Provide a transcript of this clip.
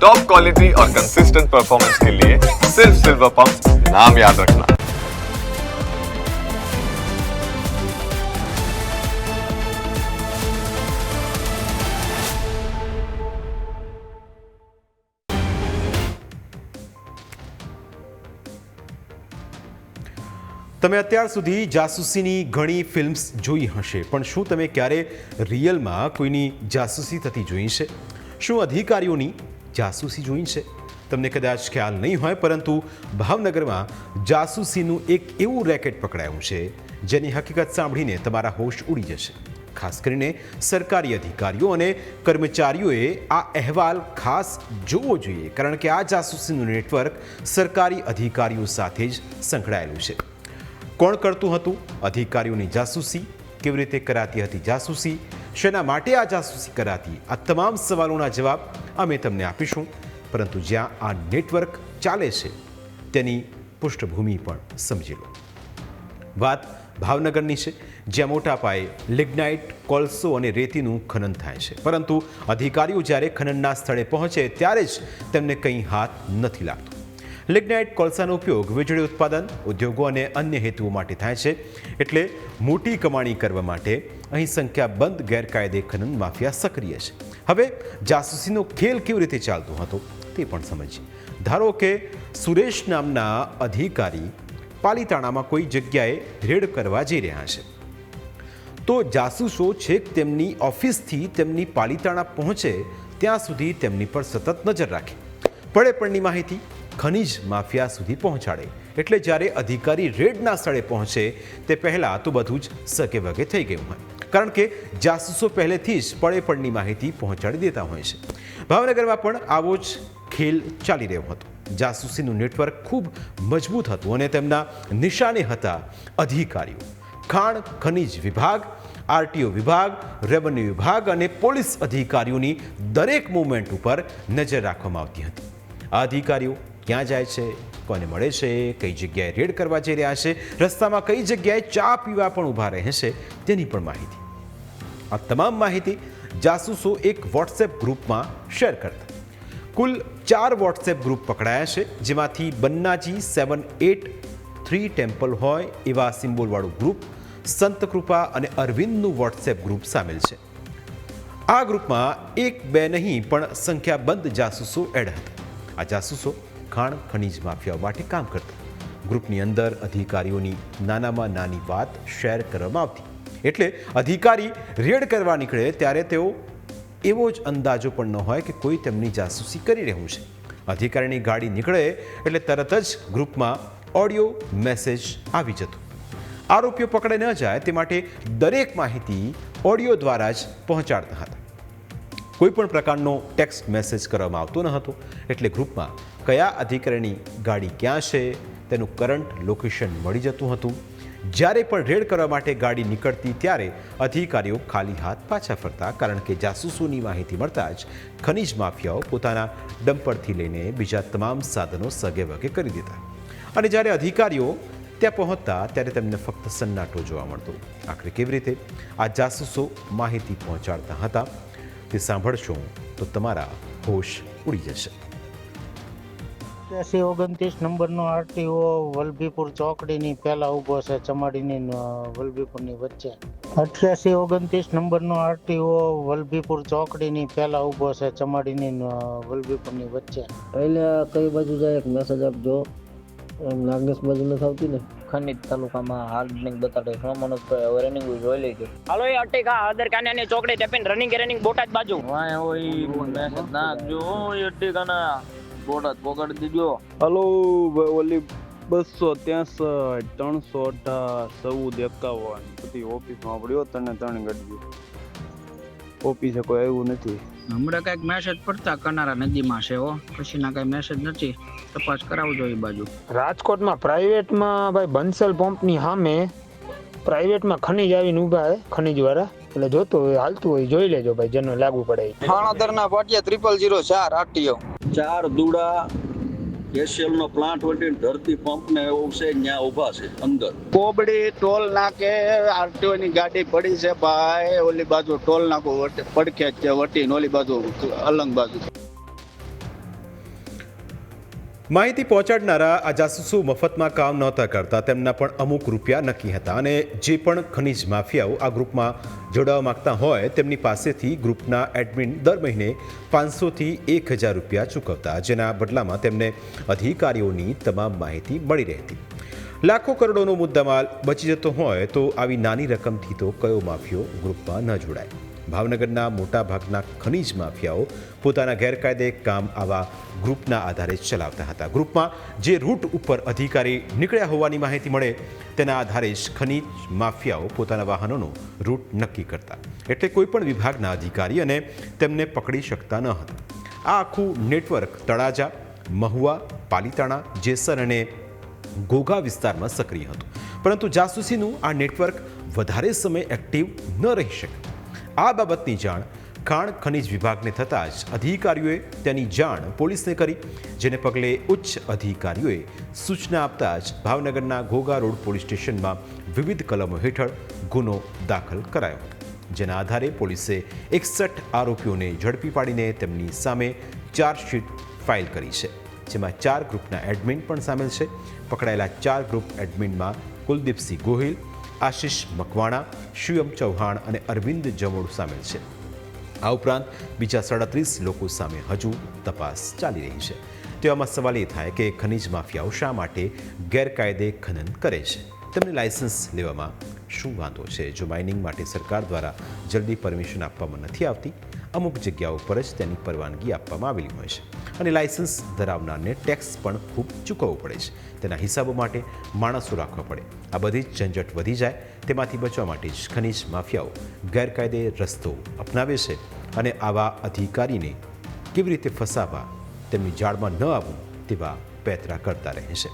Top quality और consistent performance के लिए सिर्फ सिल्वर पंप नाम याद रखना। તમે અત્યાર સુધી જાસૂસીની ઘણી ફિલ્મ્સ જોઈ હશે, પણ શું તમે ક્યારે રિયલમાં કોઈની જાસૂસી થતી જોઈ છે? શું અધિકારીઓની જાસૂસી જોઈ છે? તમને કદાચ ખ્યાલ નહીં હોય, પરંતુ ભાવનગરમાં જાસૂસીનું એક એવું રેકેટ પકડાયું છે જેની હકીકત સાંભળીને તમારા હોશ ઉડી જશે. ખાસ કરીને સરકારી અધિકારીઓ અને કર્મચારીઓએ આ અહેવાલ ખાસ જોવો જોઈએ, કારણ કે આ જાસૂસીનું નેટવર્ક સરકારી અધિકારીઓ સાથે જ સંકળાયેલું છે. કોણ કરતું હતું અધિકારીઓની જાસૂસી? કેવી રીતે કરાતી હતી જાસૂસી? શેના માટે આ જાસૂસી કરાતી? આ તમામ સવાલોના જવાબ અમે તમને આપીશું. પરંતુ જ્યાં આ નેટવર્ક ચાલે છે તેની પૃષ્ઠભૂમિ પણ સમજી લો. વાત ભાવનગરની છે, જ્યાં મોટા પાયે લિગ્નાઇટ, કોલસો અને રેતીનું ખનન થાય છે. પરંતુ અધિકારીઓ જ્યારે ખનનના સ્થળે પહોંચે ત્યારે જ તેમને કંઈ હાથ નથી લાગતું. લિગ્નાઇટ કોલસાનો ઉપયોગ વીજળી ઉત્પાદન, ઉદ્યોગો અને અન્ય હેતુઓ માટે થાય છે. એટલે મોટી કમાણી કરવા માટે અહીં સંખ્યાબંધ ગેરકાયદે ખનન માફિયા સક્રિય છે. હવે જાસૂસીનો ખેલ કેવી રીતે ચાલતો હતો તે પણ સમજીએ. ધારો કે સુરેશ નામના અધિકારી પાલીતાણામાં કોઈ જગ્યાએ રેડ કરવા જઈ રહ્યા છે, તો જાસૂસો છેક તેમની ઓફિસથી તેમની પાલીતાણા પહોંચે ત્યાં સુધી તેમની પર સતત નજર રાખે, પડે પડની માહિતી ખનીજ માફિયા સુધી પહોંચાડે. એટલે જ્યારે અધિકારી રેડના સ્થળે પહોંચે તે પહેલાં તો બધું જ સગે વગે થઈ ગયું હોય, કારણ કે જાસૂસો પહેલેથી જ પડે પડની માહિતી પહોંચાડી દેતા હોય છે. ભાવનગરમાં પણ આવો જ ખેલ ચાલી રહ્યો હતો. જાસૂસીનું નેટવર્ક ખૂબ મજબૂત હતું અને તેમના નિશાને હતા અધિકારીઓ. ખાણ ખનીજ વિભાગ, આરટીઓ વિભાગ, રેવન્યુ વિભાગ અને પોલીસ અધિકારીઓની દરેક મૂવમેન્ટ ઉપર નજર રાખવામાં આવતી હતી. આ અધિકારીઓ ક્યાં જાય છે, કોને મળે છે, કઈ જગ્યાએ રેડ કરવા જઈ રહ્યા છે, રસ્તામાં કઈ જગ્યાએ ચા પીવા પણ ઊભા રહે છે, તેની પણ માહિતી. આ તમામ માહિતી જાસૂસો એક વોટ્સએપ ગ્રુપમાં શેર કરતા. કુલ 4 વોટ્સએપ ગ્રુપ પકડાયા છે, જેમાંથી બન્નાજી 783 ટેમ્પલ હોય એવા સિમ્બોલવાળું ગ્રુપ, સંતકૃપા અને અરવિંદનું વોટ્સએપ ગ્રુપ સામેલ છે. આ ગ્રુપમાં 1 2 નહીં પણ સંખ્યાબંધ જાસૂસો એડ હતા. આ જાસૂસો ખાણ ખનીજ માફિયાઓ માટે કામ કરતા. ગ્રુપની અંદર અધિકારીઓની નાનામાં નાની વાત શેર કરવામાં આવતી. એટલે અધિકારી રેડ કરવા નીકળે ત્યારે તેઓ એવો જ અંદાજો પણ ન હોય કે કોઈ તેમની જાસૂસી કરી રહ્યું છે. અધિકારીની ગાડી નીકળે એટલે તરત જ ગ્રુપમાં ઓડિયો મેસેજ આવી જતો. આરોપીઓ પકડે ન જાય તે માટે દરેક માહિતી ઓડિયો દ્વારા જ પહોંચાડતા હતા. કોઈ પણ પ્રકારનો ટેક્સ્ટ મેસેજ કરવામાં આવતો ન હતો. એટલે ગ્રુપમાં કયા અધિકારીની ગાડી ક્યાં છે તેનું કરંટ લોકેશન મળી જતું હતું. જ્યારે પણ રેડ કરવા માટે ગાડી નીકળતી ત્યારે અધિકારીઓ ખાલી હાથ પાછા ફરતા, કારણ કે જાસૂસોની માહિતી મળતા જ ખનીજ માફિયાઓ પોતાના ડમ્પરથી લઈને બીજા તમામ સાધનો સગે વગે કરી દેતા. અને જ્યારે અધિકારીઓ ત્યાં પહોંચતા ત્યારે તેમને ફક્ત સન્નાટો જોવા મળતો. આખરે કેવી રીતે આ જાસૂસો માહિતી પહોંચાડતા હતા તે સાંભળશો તો તમારા હોશ ઉડી જશે. 89 નંબરનો આરટીઓ વલભીપુર ચોકડીની પહેલા ઊભો છે, ચમાડીની વલભીપુરની વચ્ચે. 88 નંબરનો આરટીઓ વલભીપુર ચોકડીની પહેલા ઊભો છે, ચમાડીની વલભીપુરની વચ્ચે. એટલે કઈ બાજુ જાય એક મેસેજ આપજો. નાગનેશ બાજુ નથી આવતી ને? ખનીજ તાલુકામાં હાલ રનિંગ બતાડે છે મનોજભાઈ. હવે રનિંગ જોઈ લેજો. હાલો એ અટેકા આદર કાનાની ચોકડી ટેપીન રનિંગ બોટાદ બાજુ વાય ઓય મેસેજ નાખજો. ઓય અટેકાના બોટાદ પોગાડી દીજો. હલો ઓલી 263 318 1451 બધી ઓફિસમાં પડ્યો. 3 ગઢવી ઓફિસે કોઈ આવ્યું નથી. હમણાં કઈક મેસેજ પડતા કનારા નદીમાં છે હો, પછી ના કઈ મેસેજ નથી. તપાસ કરાવજો એ બાજુ. રાજકોટમાં પ્રાઇવેટમાં ભાઈ બંસલ પંપની સામે પ્રાઇવેટમાં ખનીજ આવીને ઊભા છે, ખનીજ વાળા. એટલે જોતું હોય હાલતું હોય જોઈ લેજો ભાઈ, જેનો લાગુ પડે. થાણાદરના પાટિયા 0004 આરટીઓ 4 દુડા એશિયલ નો પ્લાન્ટ વટી ધરતી પંપ ને એવું છે, ત્યાં ઉભા છે અંદર. કોબડી ટોલ નાકે આરટીઓ ની ગાડી પડી છે ભાઈ. ઓલી બાજુ ટોલ નાકો પડખે છે વટી, ઓલી બાજુ અલંગ બાજુ. માહિતી પહોંચાડનારા આ જાસૂસો મફતમાં કામ નહોતા કરતા, તેમના પણ અમુક રૂપિયા નક્કી હતા અને જે પણ ખનીજ માફિયાઓ આ ગ્રુપમાં જોડાવા માંગતા હોય તેમની પાસેથી ગ્રુપના એડમિન દર મહિને 500થી 1000 રૂપિયા ચૂકવતા, જેના બદલામાં તેમને અધિકારીઓની તમામ માહિતી મળી રહેતી. લાખો કરોડોનો મુદ્દામાલ બચી જતો હોય તો આવી નાની રકમથી તો કયો માફિયો ગ્રુપમાં ન જોડાય. ભાવનગરના મોટાભાગના ખનીજ માફિયાઓ પોતાના ગેરકાયદે કામ આવા ગ્રુપના આધારે ચલાવતા હતા. ગ્રુપમાં જે રૂટ ઉપર અધિકારી નીકળ્યા હોવાની માહિતી મળે તેના આધારે જ ખનીજ માફિયાઓ પોતાના વાહનોનો રૂટ નક્કી કરતા, એટલે કોઈ પણ વિભાગના અધિકારી અને તેમને પકડી શકતા ન હતા. આ આખું નેટવર્ક તળાજા, મહુવા, પાલીતાણા, જેસર અને ઘોઘા વિસ્તારમાં સક્રિય હતું, પરંતુ જાસૂસીનું આ નેટવર્ક વધારે સમય એક્ટિવ ન રહી શકે. આ બાબતની જાણ ખાણ ખનીજ વિભાગને થતાં જ અધિકારીઓએ તેની જાણ પોલીસને કરી, જેને પગલે ઉચ્ચ અધિકારીઓએ સૂચના આપતા જ ભાવનગરના ઘોઘા રોડ પોલીસ સ્ટેશનમાં વિવિધ કલમો હેઠળ ગુનો દાખલ કરાયો હતો, જેના આધારે પોલીસે 61 આરોપીઓને ઝડપી પાડીને તેમની સામે ચાર્જશીટ ફાઇલ કરી છે, જેમાં 4 ગ્રુપના એડમિન પણ સામેલ છે. પકડાયેલા 4 ગ્રુપ એડમિનમાં કુલદીપસિંહ ગોહિલ, આશિષ મકવાણા, શિવમ ચૌહાણ અને અરવિંદ જમોડ સામેલ છે. આ ઉપરાંત બીજા 37 લોકો સામે હજુ તપાસ ચાલી રહી છે. તેવામાં સવાલ એ થાય કે ખનીજ માફિયાઓ શા માટે ગેરકાયદે ખનન કરે છે? તેમને લાયસન્સ લેવામાં શું વાંધો છે? જો માઇનિંગ માટે સરકાર દ્વારા જલ્દી પરમિશન આપવામાં નથી આવતી, અમુક જગ્યાઓ પર જ તેની પરવાનગી આપવામાં આવેલી હોય છે અને લાયસન્સ ધરાવનારને ટેક્સ પણ ખૂબ ચૂકવવો પડે છે. તેના હિસાબો માટે માણસો રાખવા પડે. આ બધી જ ઝંઝટ વધી જાય, તેમાંથી બચવા માટે જ ખનીજ માફિયાઓ ગેરકાયદે રસ્તો અપનાવે છે અને આવા અધિકારીને કેવી રીતે ફસાવવા, તેમની જાળમાં ન આવવું તેવા પેતરા કરતા રહે છે.